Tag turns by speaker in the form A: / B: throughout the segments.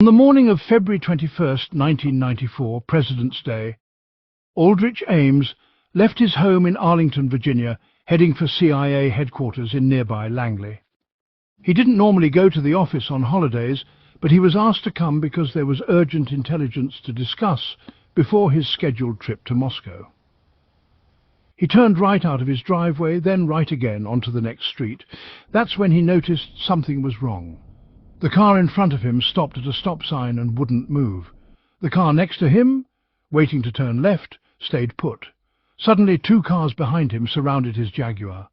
A: On the morning of February 21st, 1994, President's Day, Aldrich Ames left his home in Arlington, Virginia, heading for CIA headquarters in nearby Langley. He didn't normally go to the office on holidays, but he was asked to come because there was urgent intelligence to discuss before his scheduled trip to Moscow. He turned right out of his driveway, then right again onto the next street. That's when he noticed something was wrong. The car in front of him stopped at a stop sign and wouldn't move. The car next to him, waiting to turn left, stayed put. Suddenly 2 cars behind him surrounded his Jaguar.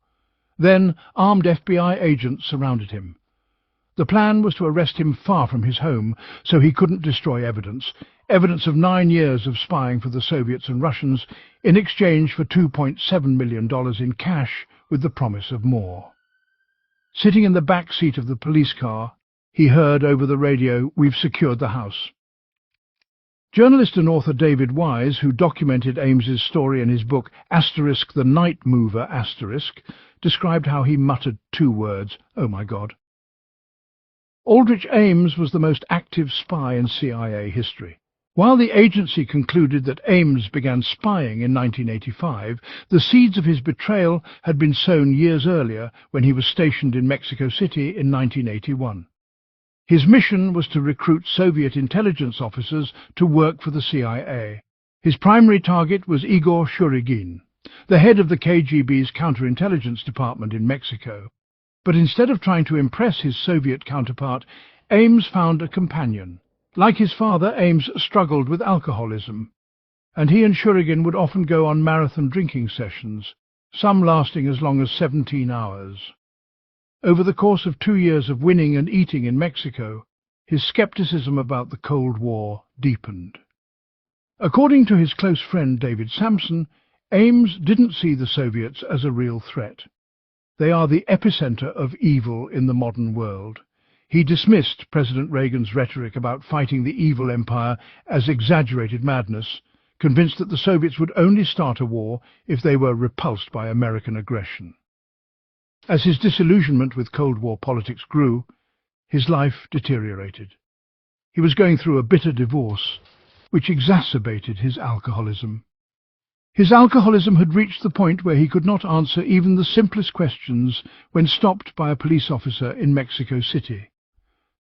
A: Then armed FBI agents surrounded him. The plan was to arrest him far from his home, so he couldn't destroy evidence of 9 years of spying for the Soviets and Russians, in exchange for $2.7 million in cash with the promise of more. Sitting in the back seat of the police car, he heard over the radio, "We've secured the house." Journalist and author David Wise, who documented Ames's story in his book *The Night Mover*, described how he muttered 2 words, "Oh my God." Aldrich Ames was the most active spy in CIA history. While the agency concluded that Ames began spying in 1985, the seeds of his betrayal had been sown years earlier when he was stationed in Mexico City in 1981. His mission was to recruit Soviet intelligence officers to work for the CIA. His primary target was Igor Shurigin, the head of the KGB's counterintelligence department in Mexico. But instead of trying to impress his Soviet counterpart, Ames found a companion. Like his father, Ames struggled with alcoholism, and he and Shurigin would often go on marathon drinking sessions, some lasting as long as 17 hours. Over the course of 2 years of winning and eating in Mexico, his skepticism about the Cold War deepened. According to his close friend David Sampson, Ames didn't see the Soviets as a real threat. They are the epicenter of evil in the modern world. He dismissed President Reagan's rhetoric about fighting the evil empire as exaggerated madness, convinced that the Soviets would only start a war if they were repulsed by American aggression. As his disillusionment with Cold War politics grew, his life deteriorated. He was going through a bitter divorce, which exacerbated his alcoholism. His alcoholism had reached the point where he could not answer even the simplest questions when stopped by a police officer in Mexico City.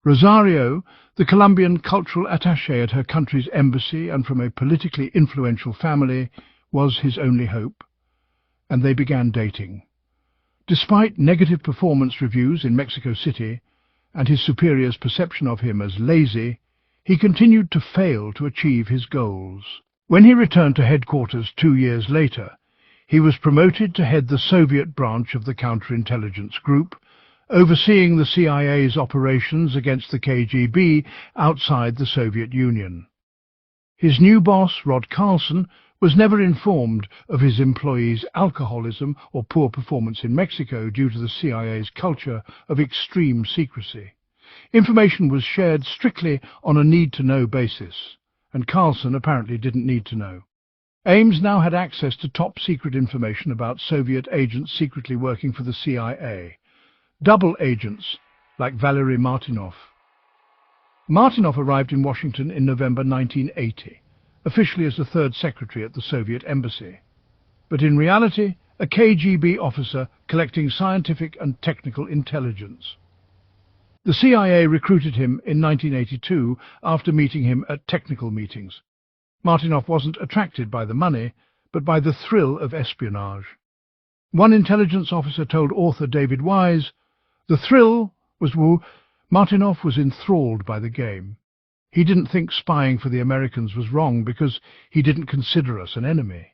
A: Rosario, the Colombian cultural attaché at her country's embassy and from a politically influential family, was his only hope, and they began dating. Despite negative performance reviews in Mexico City and his superior's perception of him as lazy, he continued to fail to achieve his goals. When he returned to headquarters 2 years later, he was promoted to head the Soviet branch of the counterintelligence group, overseeing the CIA's operations against the KGB outside the Soviet Union. His new boss, Rod Carlson, was never informed of his employees' alcoholism or poor performance in Mexico due to the CIA's culture of extreme secrecy. Information was shared strictly on a need-to-know basis, and Carlson apparently didn't need to know. Ames now had access to top-secret information about Soviet agents secretly working for the CIA, double agents like Valery Martinov. Martinov arrived in Washington in November 1980, officially as the 3rd secretary at the Soviet embassy, but in reality a KGB officer collecting scientific and technical intelligence. The CIA recruited him in 1982 after meeting him at technical meetings. Martinov wasn't attracted by the money, but by the thrill of espionage. One intelligence officer told author David Wise, "The thrill was Martinov was enthralled by the game. He didn't think spying for the Americans was wrong because he didn't consider us an enemy."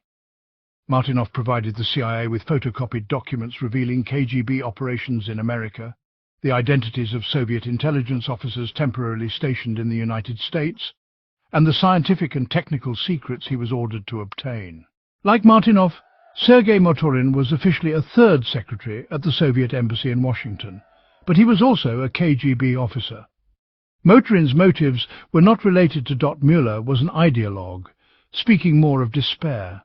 A: Martinov provided the CIA with photocopied documents revealing KGB operations in America, the identities of Soviet intelligence officers temporarily stationed in the United States, and the scientific and technical secrets he was ordered to obtain. Like Martinov, Sergei Motorin was officially a 3rd secretary at the Soviet embassy in Washington, but he was also a KGB officer. Motorin's motives were not related to Dot Mueller was an ideologue, speaking more of despair.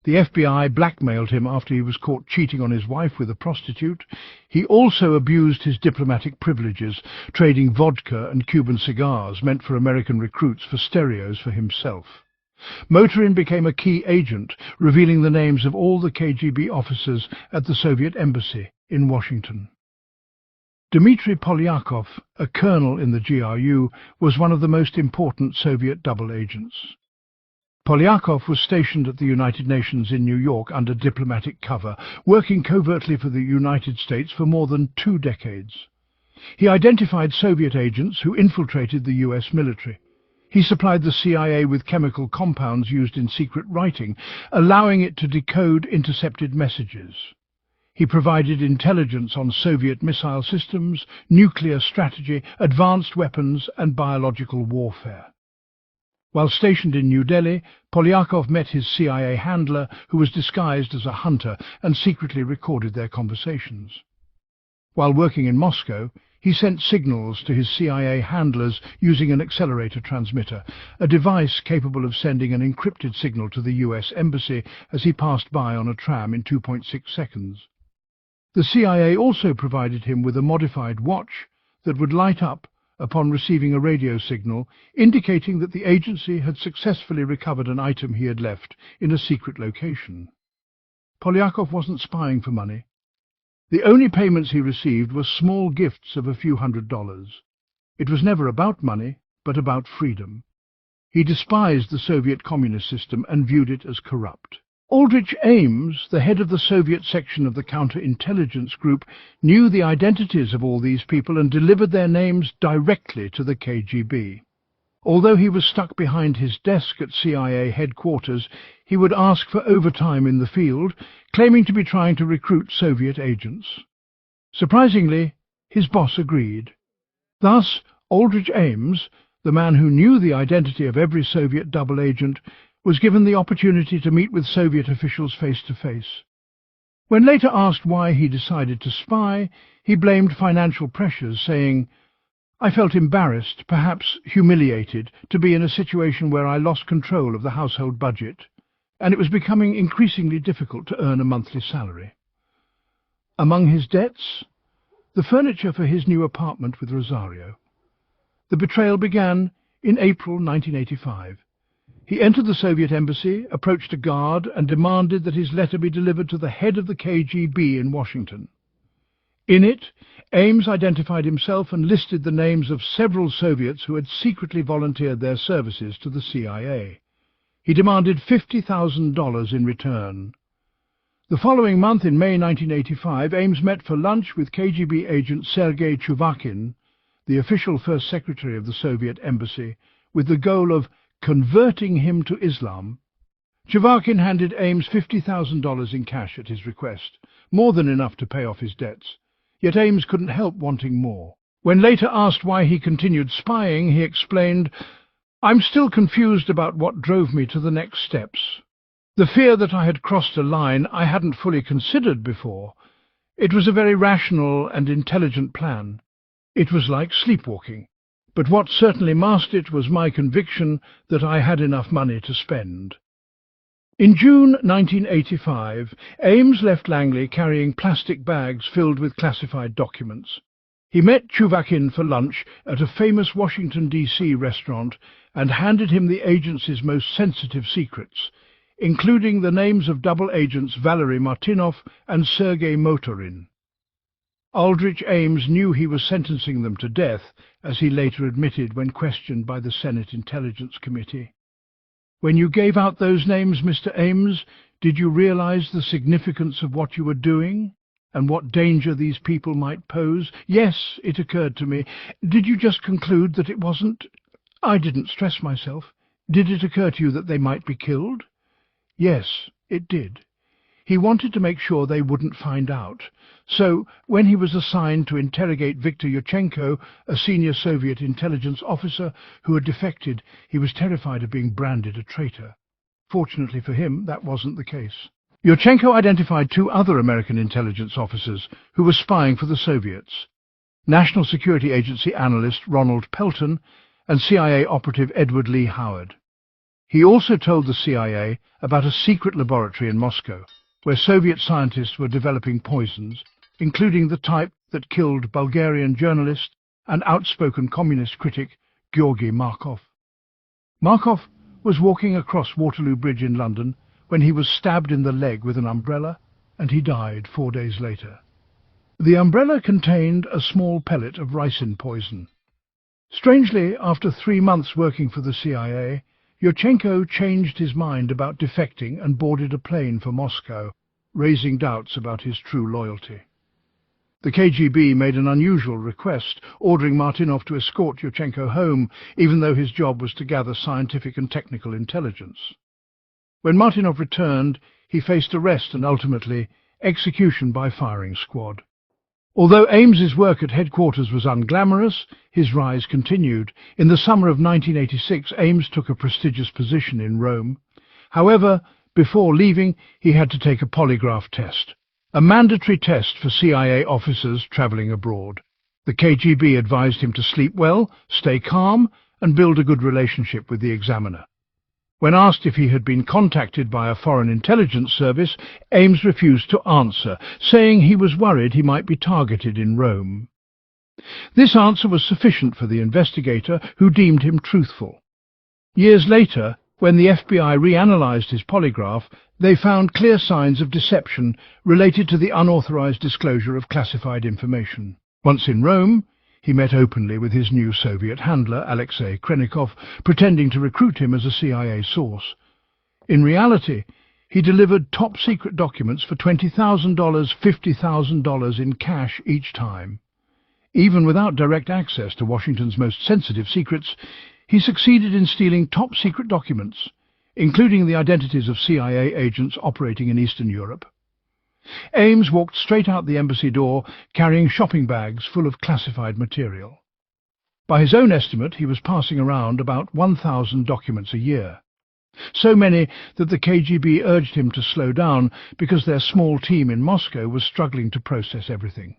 A: The FBI blackmailed him after he was caught cheating on his wife with a prostitute. He also abused his diplomatic privileges, trading vodka and Cuban cigars meant for American recruits for stereos for himself. Motorin became a key agent, revealing the names of all the KGB officers at the Soviet embassy in Washington. Dmitry Polyakov, a colonel in the GRU, was one of the most important Soviet double agents. Polyakov was stationed at the United Nations in New York under diplomatic cover, working covertly for the United States for more than 2 decades. He identified Soviet agents who infiltrated the US military. He supplied the CIA with chemical compounds used in secret writing, allowing it to decode intercepted messages. He provided intelligence on Soviet missile systems, nuclear strategy, advanced weapons and biological warfare. While stationed in New Delhi, Polyakov met his CIA handler, who was disguised as a hunter, and secretly recorded their conversations. While working in Moscow, he sent signals to his CIA handlers using an accelerator transmitter, a device capable of sending an encrypted signal to the US Embassy as he passed by on a tram in 2.6 seconds. The CIA also provided him with a modified watch that would light up upon receiving a radio signal indicating that the agency had successfully recovered an item he had left in a secret location. Polyakov wasn't spying for money. The only payments he received were small gifts of a few $100s. It was never about money, but about freedom. He despised the Soviet communist system and viewed it as corrupt. Aldrich Ames, the head of the Soviet section of the counterintelligence group, knew the identities of all these people and delivered their names directly to the KGB. Although he was stuck behind his desk at CIA headquarters, he would ask for overtime in the field, claiming to be trying to recruit Soviet agents. Surprisingly, his boss agreed. Thus, Aldrich Ames, the man who knew the identity of every Soviet double agent, was given the opportunity to meet with Soviet officials face to face. When later asked why he decided to spy, he blamed financial pressures, saying, "I felt embarrassed, perhaps humiliated, to be in a situation where I lost control of the household budget, and it was becoming increasingly difficult to earn a monthly salary." Among his debts, the furniture for his new apartment with Rosario. The betrayal began in April 1985. He entered the Soviet embassy, approached a guard, and demanded that his letter be delivered to the head of the KGB in Washington. In it, Ames identified himself and listed the names of several Soviets who had secretly volunteered their services to the CIA. He demanded $50,000 in return. The following month, in May 1985, Ames met for lunch with KGB agent Sergei Chuvakin, the official first secretary of the Soviet embassy, with the goal of converting him to Islam. Chuvakin handed Ames $50,000 in cash at his request, more than enough to pay off his debts. Yet Ames couldn't help wanting more. When later asked why he continued spying, he explained, "I'm still confused about what drove me to the next steps. The fear that I had crossed a line I hadn't fully considered before. It was a very rational and intelligent plan. It was like sleepwalking. But what certainly masked it was my conviction that I had enough money to spend." In June 1985, Ames left Langley carrying plastic bags filled with classified documents. He met Chuvakin for lunch at a famous Washington, D.C. restaurant and handed him the agency's most sensitive secrets, including the names of double agents Valery Martinov and Sergei Motorin. Aldrich Ames knew he was sentencing them to death, as he later admitted when questioned by the Senate Intelligence Committee. "When you gave out those names, Mr. Ames, did you realize the significance of what you were doing and what danger these people might pose?" "Yes, it occurred to me." "Did you just conclude that it wasn't—" "I didn't stress myself." "Did it occur to you that they might be killed?" "Yes, it did." He wanted to make sure they wouldn't find out. So, when he was assigned to interrogate Viktor Yushchenko, a senior Soviet intelligence officer who had defected, he was terrified of being branded a traitor. Fortunately for him, that wasn't the case. Yushchenko identified 2 other American intelligence officers who were spying for the Soviets: National Security Agency analyst Ronald Pelton and CIA operative Edward Lee Howard. He also told the CIA about a secret laboratory in Moscow, where Soviet scientists were developing poisons, including the type that killed Bulgarian journalist and outspoken communist critic Georgy Markov. Markov was walking across Waterloo Bridge in London when he was stabbed in the leg with an umbrella, and he died 4 days later. The umbrella contained a small pellet of ricin poison. Strangely, after 3 months working for the CIA, Yenko changed his mind about defecting and boarded a plane for Moscow, raising doubts about his true loyalty. The KGB made an unusual request, ordering Martynov to escort Yenko home, even though his job was to gather scientific and technical intelligence. When Martynov returned, he faced arrest and ultimately execution by firing squad. Although Ames's work at headquarters was unglamorous, his rise continued. In the summer of 1986, Ames took a prestigious position in Rome. However, before leaving, he had to take a polygraph test, a mandatory test for CIA officers traveling abroad. The KGB advised him to sleep well, stay calm, and build a good relationship with the examiner. When asked if he had been contacted by a foreign intelligence service, Ames refused to answer, saying he was worried he might be targeted in Rome. This answer was sufficient for the investigator, who deemed him truthful. Years later, when the FBI reanalyzed his polygraph, they found clear signs of deception related to the unauthorized disclosure of classified information. Once in Rome, he met openly with his new Soviet handler, Alexei Krenikov, pretending to recruit him as a CIA source. In reality, he delivered top-secret documents for $20,000, $50,000 in cash each time. Even without direct access to Washington's most sensitive secrets, he succeeded in stealing top-secret documents, including the identities of CIA agents operating in Eastern Europe. Ames walked straight out the embassy door, carrying shopping bags full of classified material. By his own estimate, he was passing around about 1,000 documents a year. So many that the KGB urged him to slow down because their small team in Moscow was struggling to process everything.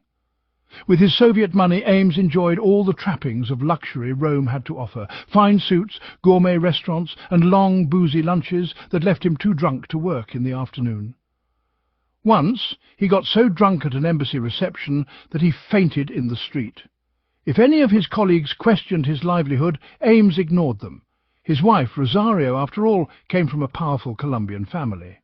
A: With his Soviet money, Ames enjoyed all the trappings of luxury Rome had to offer: fine suits, gourmet restaurants, and long, boozy lunches that left him too drunk to work in the afternoon. Once, he got so drunk at an embassy reception that he fainted in the street. If any of his colleagues questioned his livelihood, Ames ignored them. His wife, Rosario, after all, came from a powerful Colombian family.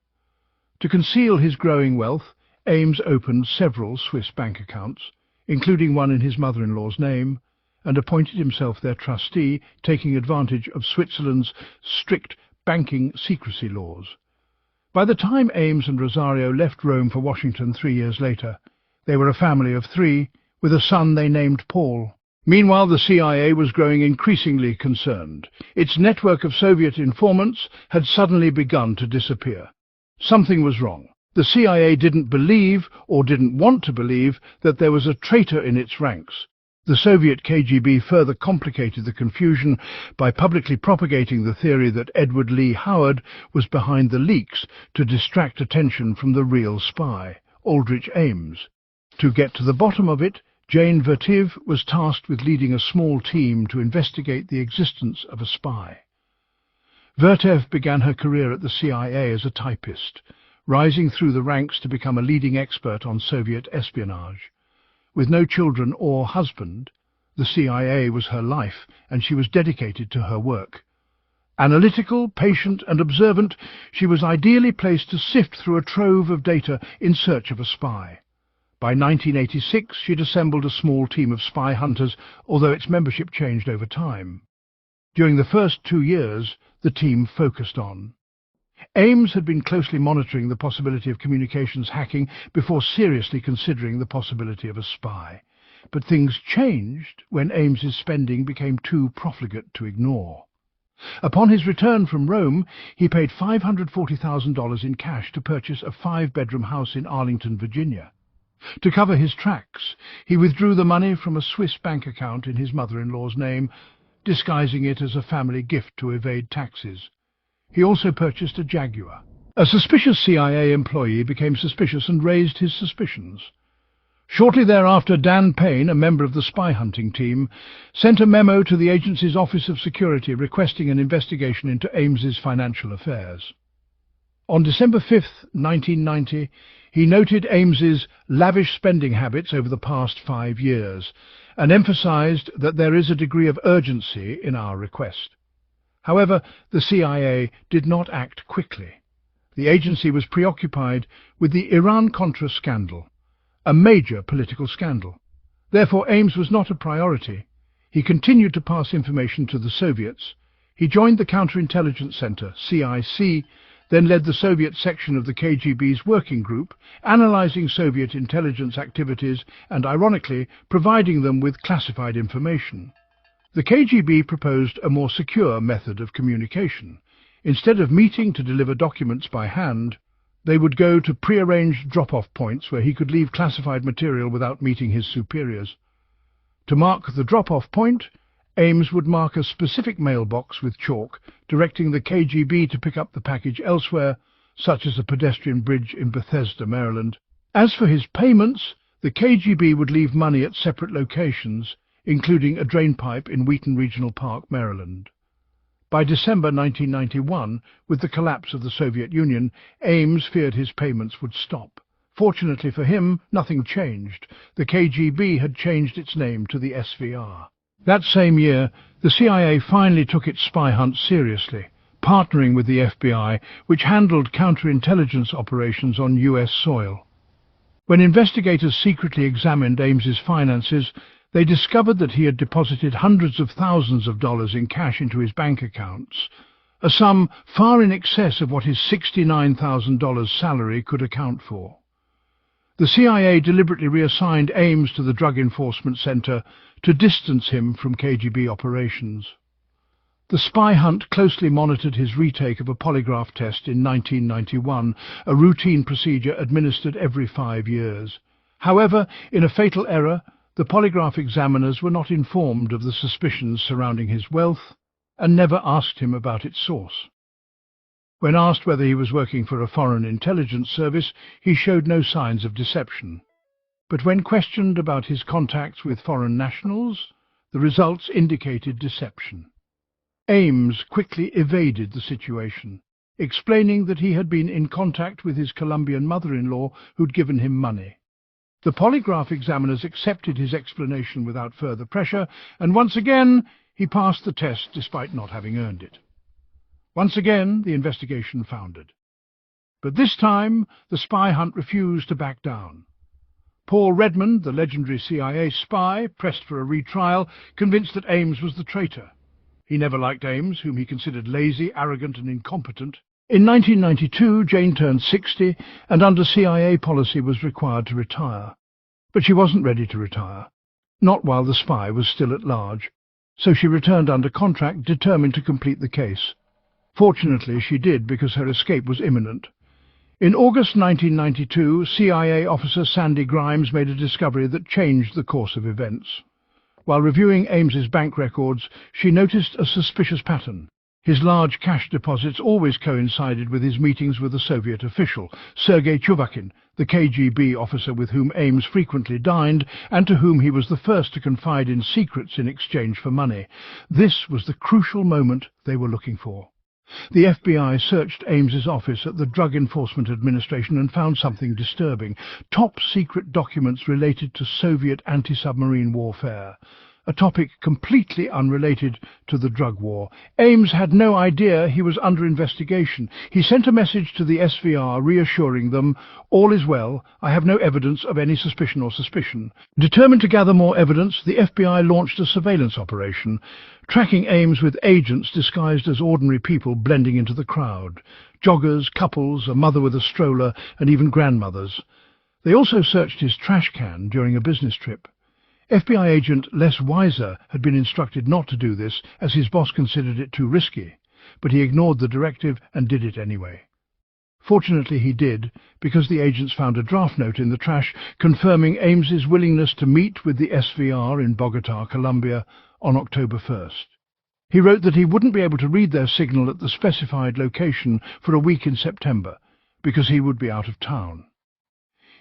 A: To conceal his growing wealth, Ames opened several Swiss bank accounts, including one in his mother-in-law's name, and appointed himself their trustee, taking advantage of Switzerland's strict banking secrecy laws. By the time Ames and Rosario left Rome for Washington 3 years later, they were a family of 3, with a son they named Paul. Meanwhile, the CIA was growing increasingly concerned. Its network of Soviet informants had suddenly begun to disappear. Something was wrong. The CIA didn't believe, or didn't want to believe, that there was a traitor in its ranks. The Soviet KGB further complicated the confusion by publicly propagating the theory that Edward Lee Howard was behind the leaks to distract attention from the real spy, Aldrich Ames. To get to the bottom of it, Jane Vertive was tasked with leading a small team to investigate the existence of a spy. Vertive began her career at the CIA as a typist, rising through the ranks to become a leading expert on Soviet espionage. With no children or husband, the CIA was her life, and she was dedicated to her work. Analytical, patient, and observant, she was ideally placed to sift through a trove of data in search of a spy. By 1986, she'd assembled a small team of spy hunters, although its membership changed over time. During the first 2 years, the team focused on Ames had been closely monitoring the possibility of communications hacking before seriously considering the possibility of a spy. But things changed when Ames's spending became too profligate to ignore. Upon his return from Rome, he paid $540,000 in cash to purchase a 5-bedroom house in Arlington, Virginia. To cover his tracks, he withdrew the money from a Swiss bank account in his mother-in-law's name, disguising it as a family gift to evade taxes. He also purchased a Jaguar. A suspicious CIA employee became suspicious and raised his suspicions. Shortly thereafter, Dan Payne, a member of the spy hunting team, sent a memo to the agency's Office of Security requesting an investigation into Ames's financial affairs. On December 5, 1990, he noted Ames's lavish spending habits over the past 5 years and emphasized that there is a degree of urgency in our request. However, the CIA did not act quickly. The agency was preoccupied with the Iran-Contra scandal, a major political scandal. Therefore, Ames was not a priority. He continued to pass information to the Soviets. He joined the Counterintelligence Center, CIC, then led the Soviet section of the KGB's working group, analyzing Soviet intelligence activities and, ironically, providing them with classified information. The KGB proposed a more secure method of communication. Instead of meeting to deliver documents by hand, they would go to prearranged drop-off points where he could leave classified material without meeting his superiors. To mark the drop-off point, Ames would mark a specific mailbox with chalk, directing the KGB to pick up the package elsewhere, such as a pedestrian bridge in Bethesda, Maryland. As for his payments, the KGB would leave money at separate locations, including a drainpipe in Wheaton Regional Park, Maryland. By December 1991, with the collapse of the Soviet Union, Ames feared his payments would stop. Fortunately for him, nothing changed. The KGB had changed its name to the SVR. That same year, the CIA finally took its spy hunt seriously, partnering with the FBI, which handled counterintelligence operations on US soil. When investigators secretly examined Ames's finances, they discovered that he had deposited hundreds of thousands of dollars in cash into his bank accounts, a sum far in excess of what his $69,000 salary could account for. The CIA deliberately reassigned Ames to the Drug Enforcement Center to distance him from KGB operations. The spy hunt closely monitored his retake of a polygraph test in 1991, a routine procedure administered every 5 years. However, in a fatal error, the polygraph examiners were not informed of the suspicions surrounding his wealth and never asked him about its source. When asked whether he was working for a foreign intelligence service, he showed no signs of deception. But when questioned about his contacts with foreign nationals, the results indicated deception. Ames quickly evaded the situation, explaining that he had been in contact with his Colombian mother-in-law who'd given him money. The polygraph examiners accepted his explanation without further pressure, and once again he passed the test despite not having earned it. Once again, the investigation foundered. But this time, the spy hunt refused to back down. Paul Redmond, the legendary CIA spy, pressed for a retrial, convinced that Ames was the traitor. He never liked Ames, whom he considered lazy, arrogant, and incompetent. In 1992, Jane turned 60, and under CIA policy was required to retire. But she wasn't ready to retire, not while the spy was still at large, so she returned under contract, determined to complete the case. Fortunately, she did, because her escape was imminent. In August 1992, CIA officer Sandy Grimes made a discovery that changed the course of events. While reviewing Ames's bank records, she noticed a suspicious pattern. His large cash deposits always coincided with his meetings with a Soviet official, Sergei Chuvakin, the KGB officer with whom Ames frequently dined and to whom he was the first to confide in secrets in exchange for money. This was the crucial moment they were looking for. The FBI searched Ames's office at the Drug Enforcement Administration and found something disturbing: top-secret documents related to Soviet anti-submarine warfare, a topic completely unrelated to the drug war. Ames had no idea he was under investigation. He sent a message to the SVR reassuring them, "All is well, I have no evidence of any suspicion or suspicion." Determined to gather more evidence, the FBI launched a surveillance operation, tracking Ames with agents disguised as ordinary people blending into the crowd: joggers, couples, a mother with a stroller, and even grandmothers. They also searched his trash can during a business trip. FBI agent Les Weiser had been instructed not to do this, as his boss considered it too risky, but he ignored the directive and did it anyway. Fortunately he did, because the agents found a draft note in the trash confirming Ames's willingness to meet with the SVR in Bogotá, Colombia, on October 1st. He wrote that he wouldn't be able to read their signal at the specified location for a week in September, because he would be out of town.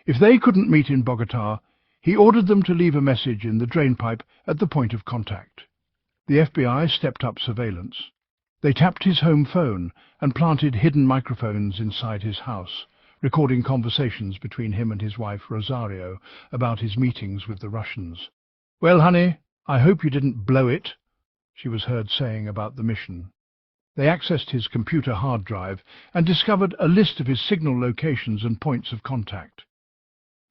A: If they couldn't meet in Bogotá, He ordered them to leave a message in the drainpipe at the point of contact. The FBI stepped up surveillance. They tapped his home phone and planted hidden microphones inside his house, recording conversations between him and his wife Rosario about his meetings with the Russians. "Well, honey, I hope you didn't blow it," she was heard saying about the mission. They accessed his computer hard drive and discovered a list of his signal locations and points of contact.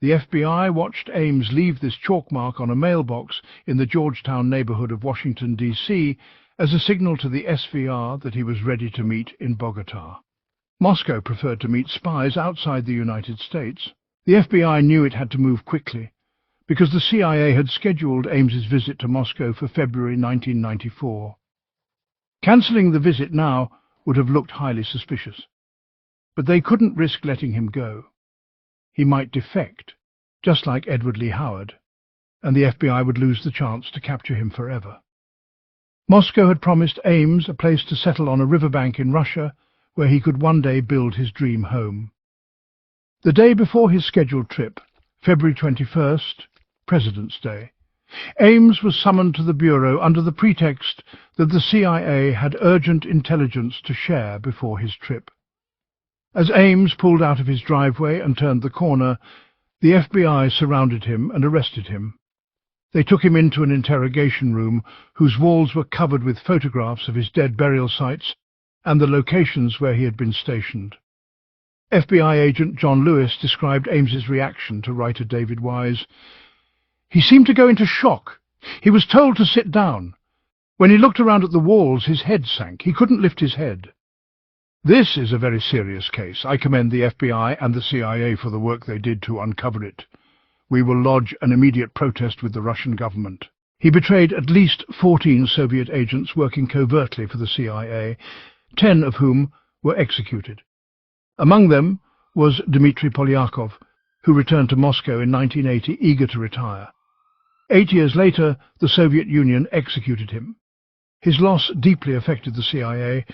A: The FBI watched Ames leave this chalk mark on a mailbox in the Georgetown neighborhood of Washington, D.C., as a signal to the SVR that he was ready to meet in Bogota. Moscow preferred to meet spies outside the United States. The FBI knew it had to move quickly, because the CIA had scheduled Ames's visit to Moscow for February 1994. Cancelling the visit now would have looked highly suspicious, but they couldn't risk letting him go. He might defect, just like Edward Lee Howard, and the FBI would lose the chance to capture him forever. Moscow had promised Ames a place to settle on a riverbank in Russia where he could one day build his dream home. The day before his scheduled trip, February 21st, President's Day, Ames was summoned to the Bureau under the pretext that the CIA had urgent intelligence to share before his trip. As Ames pulled out of his driveway and turned the corner, the FBI surrounded him and arrested him. They took him into an interrogation room whose walls were covered with photographs of his dead burial sites and the locations where he had been stationed. FBI agent John Lewis described Ames's reaction to writer David Wise. "He seemed to go into shock. He was told to sit down. When he looked around at the walls, his head sank. He couldn't lift his head. This is a very serious case. I commend the FBI and the CIA for the work they did to uncover it. We will lodge an immediate protest with the Russian government." He betrayed at least 14 Soviet agents working covertly for the CIA, 10 of whom were executed. Among them was Dmitry Polyakov, who returned to Moscow in 1980 eager to retire. 8 years later, the Soviet Union executed him. His loss deeply affected the CIA,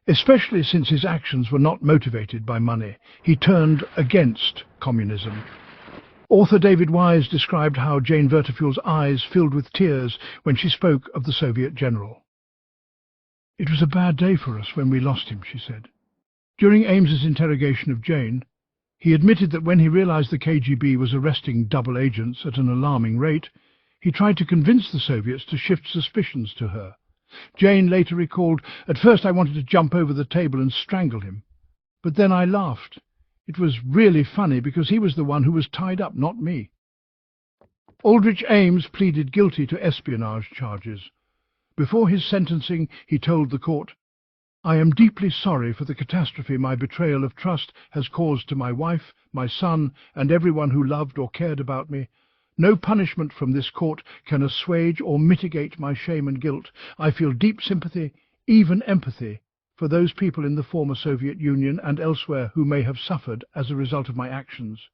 A: especially since his actions were not motivated by money. He turned against communism. Author David Wise described how Jane Vertefeuille's eyes filled with tears when she spoke of the Soviet general. "It was a bad day for us when we lost him," she said. During Ames's interrogation of Jane, he admitted that when he realized the KGB was arresting double agents at an alarming rate, he tried to convince the Soviets to shift suspicions to her. Jane later recalled, "At first I wanted to jump over the table and strangle him, but then I laughed. It was really funny because he was the one who was tied up, not me." Aldrich Ames pleaded guilty to espionage charges. Before his sentencing, he told the court, "I am deeply sorry for the catastrophe my betrayal of trust has caused to my wife, my son, and everyone who loved or cared about me. No punishment from this court can assuage or mitigate my shame and guilt. I feel deep sympathy, even empathy, for those people in the former Soviet Union and elsewhere who may have suffered as a result of my actions.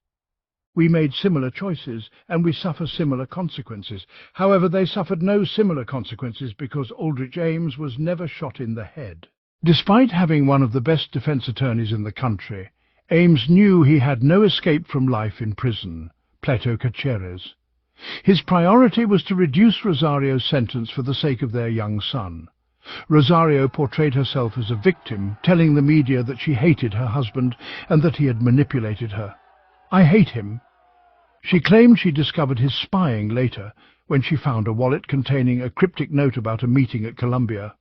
A: We made similar choices, and we suffer similar consequences. However, they suffered no similar consequences because Aldrich Ames was never shot in the head." Despite having one of the best defense attorneys in the country, Ames knew he had no escape from life in prison, pleito carceres. His priority was to reduce Rosario's sentence for the sake of their young son. Rosario portrayed herself as a victim, telling the media that she hated her husband and that he had manipulated her. "I hate him." She claimed she discovered his spying later when she found a wallet containing a cryptic note about a meeting at Columbia.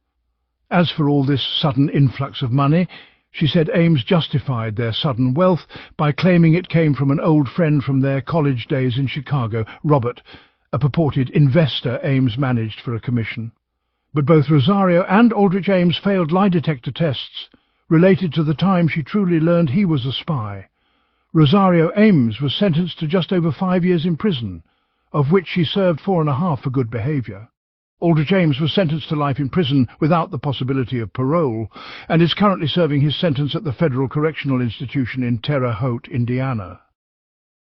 A: As for all this sudden influx of money, she said Ames justified their sudden wealth by claiming it came from an old friend from their college days in Chicago, Robert, a purported investor Ames managed for a commission. But both Rosario and Aldrich Ames failed lie detector tests related to the time she truly learned he was a spy. Rosario Ames was sentenced to just over 5 years in prison, of which she served 4.5 for good behavior. Aldrich Ames was sentenced to life in prison without the possibility of parole, and is currently serving his sentence at the Federal Correctional Institution in Terre Haute, Indiana.